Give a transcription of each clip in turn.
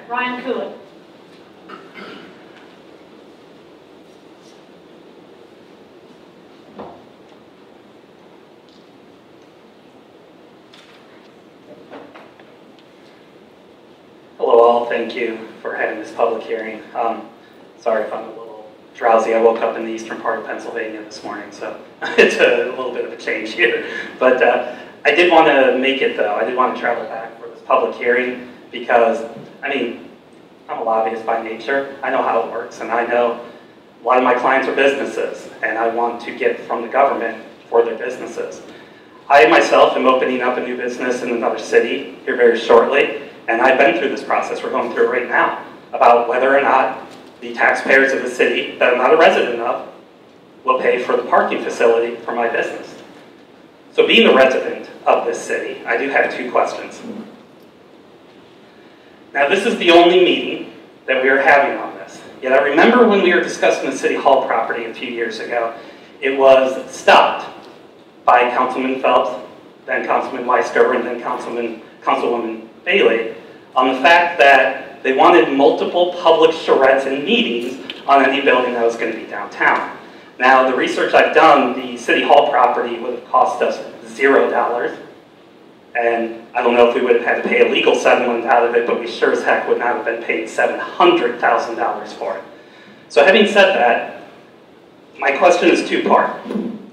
Ryan Kulik. Hello all, thank you for having this public hearing. Sorry if I'm a little drowsy. I woke up in the eastern part of Pennsylvania this morning, so it's a little bit of a change here. But I did want to make it though. I did want to travel back for this public hearing because, I mean, I'm a lobbyist by nature. I know how it works, and I know a lot of my clients are businesses, and I want to get from the government for their businesses. I myself am opening up a new business in another city here very shortly. And I've been through this process, we're going through it right now, about whether or not the taxpayers of the city that I'm not a resident of will pay for the parking facility for my business. So being a resident of this city, I do have two questions. Now this is the only meeting that we are having on this. Yet I remember when we were discussing the City Hall property a few years ago, it was stopped by Councilman Phelps, then Councilman Weisgerber, and then Councilwoman Bailey on the fact that they wanted multiple public charrettes and meetings on any building that was going to be downtown. Now, the research I've done, the City Hall property would have cost us $0. And I don't know if we would have had to pay a legal settlement out of it, but we sure as heck would not have been paid $700,000 for it. So having said that, my question is two-part.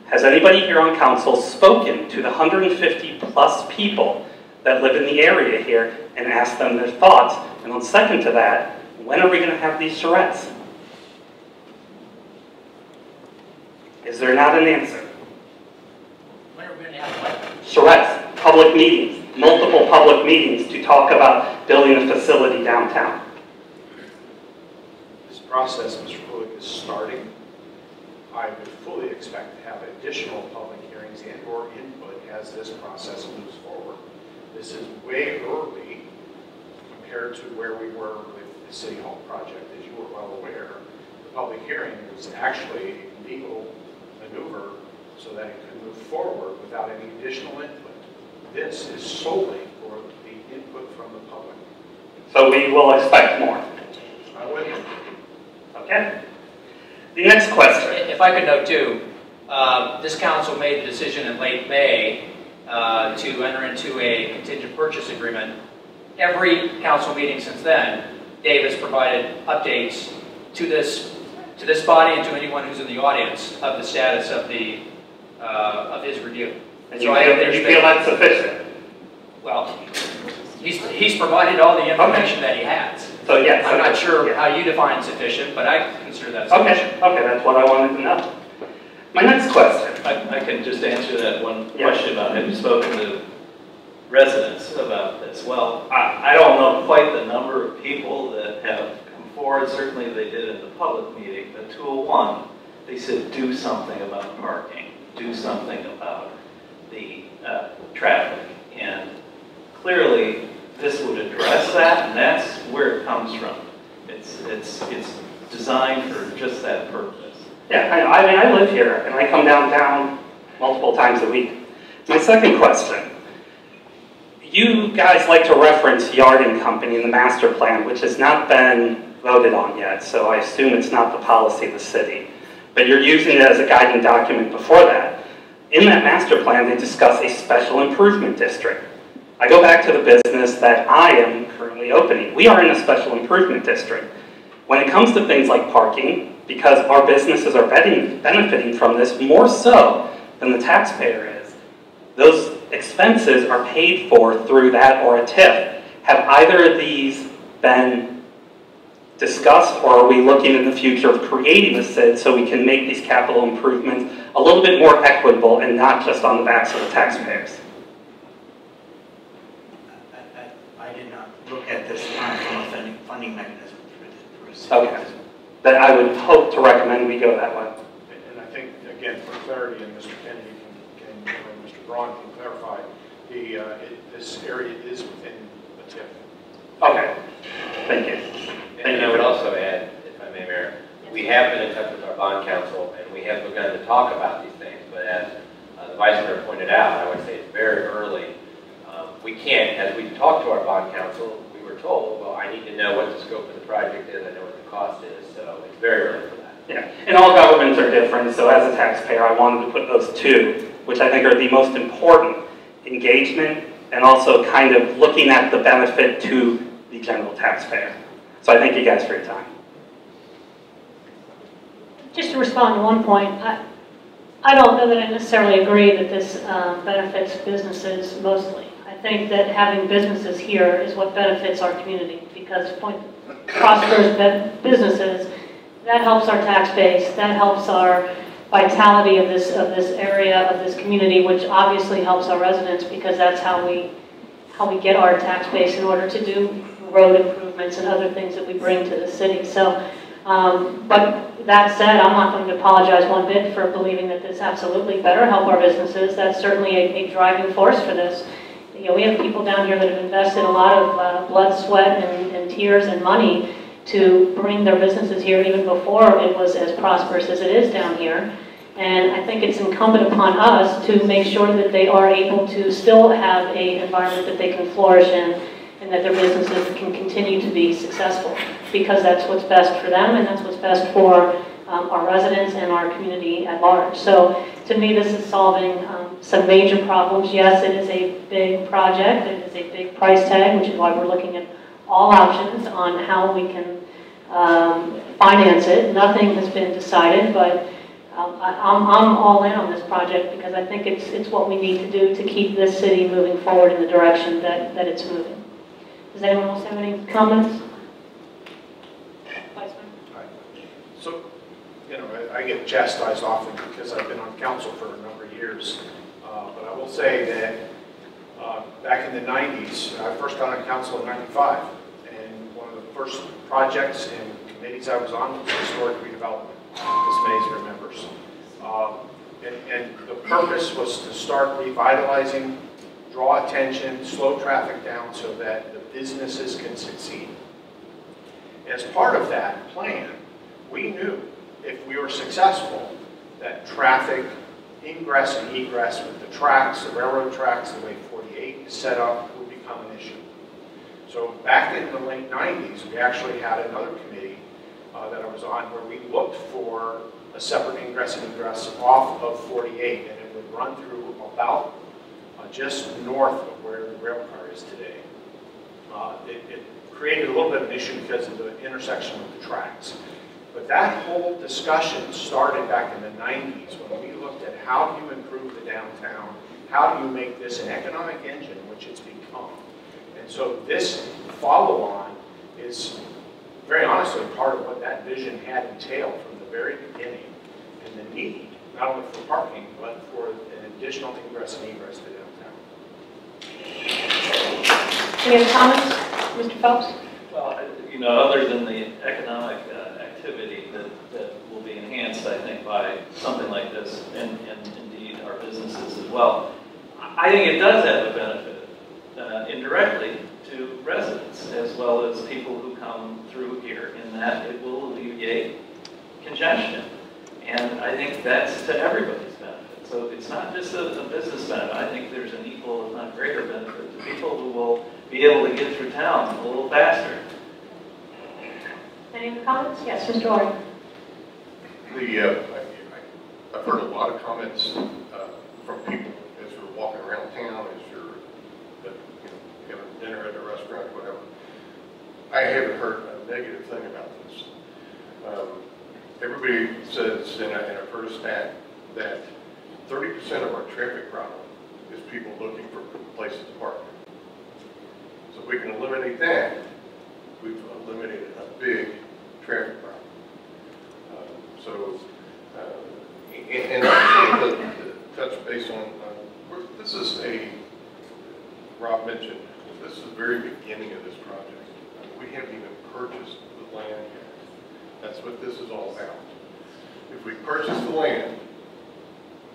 Has anybody here on council spoken to the 150 plus people that live in the area here and ask them their thoughts? And on second to that, when are we going to have these charrettes? Is there not an answer? When are we going to have what? Charrettes, public meetings, multiple public meetings to talk about building a facility downtown. This process, Mr. Kulik, is starting. I would fully expect to have additional public hearings and or input as this process moves forward. This is way early compared to where we were with the City Hall project. As you are well aware, the public hearing was actually a legal maneuver so that it could move forward without any additional input. This is solely for the input from the public. So we will expect more. I'm with you. Okay. The next question. If I could note too, this council made the decision in late May to enter into a contingent purchase agreement. Every council meeting since then, Dave has provided updates to this body and to anyone who's in the audience of the status of the of his review. And so you feel that's sufficient? Well, he's provided all the information that he has. So yes, I'm not sure how you define sufficient, but I consider that sufficient. Okay, that's what I wanted to know. My next question. I can just answer that one question about have you spoken to residents about this? Well, I don't know quite the number of people that have come forward. Certainly they did in the public meeting, but 201, they said do something about parking, do something about the traffic. And clearly this would address that, and that's where it comes from. It's designed for just that purpose. Yeah, I mean, I live here, and I come downtown multiple times a week. My second question. You guys like to reference Yarding Company in the master plan, which has not been voted on yet, so I assume it's not the policy of the city. But you're using it as a guiding document before that. In that master plan, they discuss a special improvement district. I go back to the business that I am currently opening. We are in a special improvement district. When it comes to things like parking, because our businesses are benefiting from this more so than the taxpayer is, those expenses are paid for through that or a TIF. Have either of these been discussed, or are we looking in the future of creating a SID so we can make these capital improvements a little bit more equitable and not just on the backs of the taxpayers? I did not look at this from a funding mechanism. Okay. Then I would hope to recommend we go that way. And I think, again, for clarity, and Mr. Kennedy and Mr. Braun can clarify, this area is within the TIF. Okay. Thank you. And I would also add, if I may, Mayor, we have been in touch with our bond counsel, and we have begun to talk about these things. But as the Vice Mayor pointed out, I would say it's very early. We can't, as we talk to our bond counsel, we were told, well, I need to know what the scope of the project is, I know what the cost is, so it's very early for that. Yeah, and all governments are different, so as a taxpayer, I wanted to put those two, which I think are the most important, engagement and also kind of looking at the benefit to the general taxpayer. So I thank you guys for your time. Just to respond to one point, I don't know that I necessarily agree that this benefits businesses mostly. I think that having businesses here is what benefits our community, because prosperous businesses, that helps our tax base, that helps our vitality of this area, of this community, which obviously helps our residents, because that's how we get our tax base in order to do road improvements and other things that we bring to the city. So, but that said, I'm not going to apologize one bit for believing that this absolutely better help our businesses. That's certainly a driving force for this. You know, we have people down here that have invested a lot of blood, sweat, and tears and money to bring their businesses here even before it was as prosperous as it is down here. And I think it's incumbent upon us to make sure that they are able to still have an environment that they can flourish in, and that their businesses can continue to be successful, because that's what's best for them and that's what's best for our residents and our community at large. So to me, this is solving some major problems. Yes, it is a big project, it is a big price tag, which is why we're looking at all options on how we can finance it. Nothing has been decided, but I'm all in on this project, because I think it's what we need to do to keep this city moving forward in the direction that it's moving. Does anyone else have any comments? Vice Mayor? So, you know, I get chastised often because I've been on council for a number of years. But I will say that back in the 90s, I first got on council in 95. And one of the first projects and committees I was on was historic redevelopment, as Mays remembers. And the purpose was to start revitalizing, draw attention, slow traffic down so that the businesses can succeed. As part of that plan, we knew if we were successful that traffic ingress and egress with the tracks, the railroad tracks, the way 48 is set up would become an issue. So back in the late 90s, we actually had another committee that I was on where we looked for a separate ingress and egress off of 48, and it would run through about just north of where the rail car is today. It created a little bit of an issue because of the intersection with the tracks. But that whole discussion started back in the 90s when we looked at how do you improve the downtown, how do you make this an economic engine, which it's become. And so this follow-on is very honestly part of what that vision had entailed from the very beginning, and the need, not only for parking, but for an additional ingress and egress to downtown. Any other comments? Mr. Phelps? Well, you know, other than the economic activity that will be enhanced, I think, by something like this, and indeed our businesses as well, I think it does have a benefit indirectly to residents as well as people who come through here, in that it will alleviate congestion. And I think that's to everybody's benefit. So it's not just a business benefit. I think there's an equal, if not greater, benefit to people who will be able to get through town a little faster. Any other comments? Yes, Mr. Orr. I've heard a lot of comments from people as you're walking around town, as you're having dinner at a restaurant, whatever. I haven't heard a negative thing about this. Everybody says, and I've heard a stat, that 30% of our traffic problem is people looking for places to park. So if we can eliminate that, we've eliminated a big traffic problem. And I just wanted to touch base on this is Rob mentioned, this is the very beginning of this project. We haven't even purchased the land yet. That's what this is all about. If we purchase the land,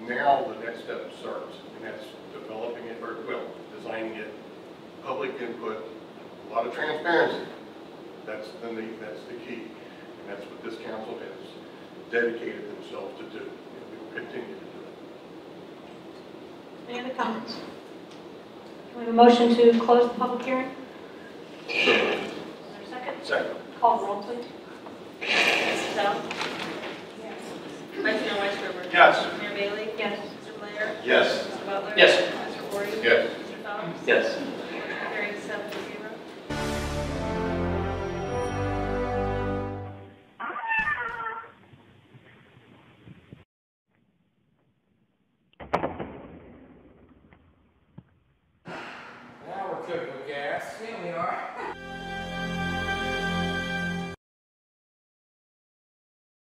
now the next step starts, and that's developing it, or well, designing it, public input, a lot of transparency. That's the key, and that's what this council has dedicated themselves to do, and we will continue to do it. Any other comments? Can we have a motion to close the public hearing? So Second. Call the roll, please. Mrs. Dell? Yes. Vice Mayor Weisgerber? Yes. Mayor Bailey? Yes. Mr. Blair? Yes. Mr. Butler? Yes. Mr. Voorhees? Yes. Mr. Phelps? Yes.